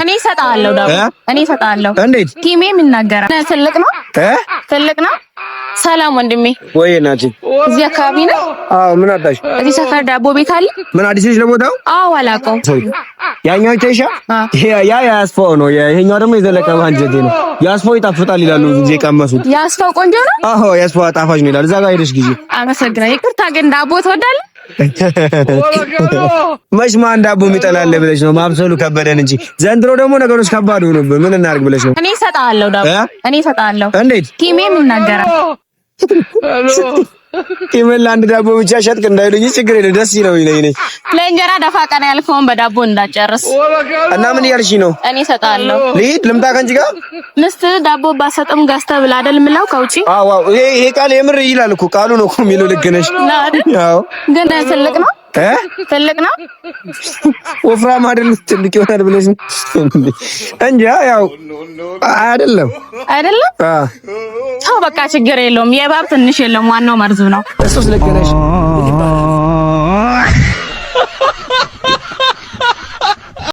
እኔ እሰጥሃለሁ ዳቦ እኔ እሰጥሃለሁ። እንዴት ቲሜ የሚናገራ ትልቅ ነው ትልቅ ነው። ሰላም ወንድሜ። ወይ ናቲ እዚህ አካባቢ ነው? አዎ። ምን አጣሽ? እዚህ ሰፈር ዳቦ ቤት አለ? ምን አዲስ ነሽ ለቦታው? አዎ አላውቀውም። ያኛው ይተሻ ያስፋው ነው። ይሄኛው ደግሞ የዘለቀ ባንጀቴ ነው። ያስፋው ይጣፍጣል ይላሉ እዚህ ቀመሱት። ያስፋው ቆንጆ ነው? አዎ ያስፋው ጣፋጭ ነው ይላል። እዛ ጋር ሄደሽ ጊዜ አመሰግናለሁ። ይቅርታ ግን ዳቦ ትወዳለህ? መች ማን ዳቦ የሚጠላል ብለሽ ነው? ማብሰሉ ከበደን እንጂ ዘንድሮ ደግሞ ነገሮች ከባድ ሆነብን። ምን እናድርግ ብለሽ ነው? እኔ እሰጥሃለሁ ዳቦ እኔ እሰጥሃለሁ። እንዴት? ቲሜ የሚናገራ ቲሜን አንድ ዳቦ ብቻ ሸጥክ እንዳይሉኝ ችግር የለም ደስ ይለው ይለኝ። ለእንጀራ ደፋ ቀና ያልከውን በዳቦ እንዳጨርስ እና ምን እያልሽ ነው? እኔ እሰጥሃለሁ። ልሂድ ልምጣ ከአንቺ ጋር? ምስት ዳቦ ባሰጥም ገዝተህ ብላ አይደል የምላው ከውጪ? አዎ ይሄ ቃል የምር ይላል እኮ ቃሉ ነው እኮ የሚለው። ልክ ነሽ። አዎ ግን ትልቅ ነው ትልቅ ነው። ወፍራም አይደል? ትልቅ ይሆናል ብለሽ እንጂ ያው አይደለም። ተው በቃ ችግር የለውም። የእባብ ትንሽ የለውም። ዋናው መርዙ ነው። እሱስ ልክ ነሽ።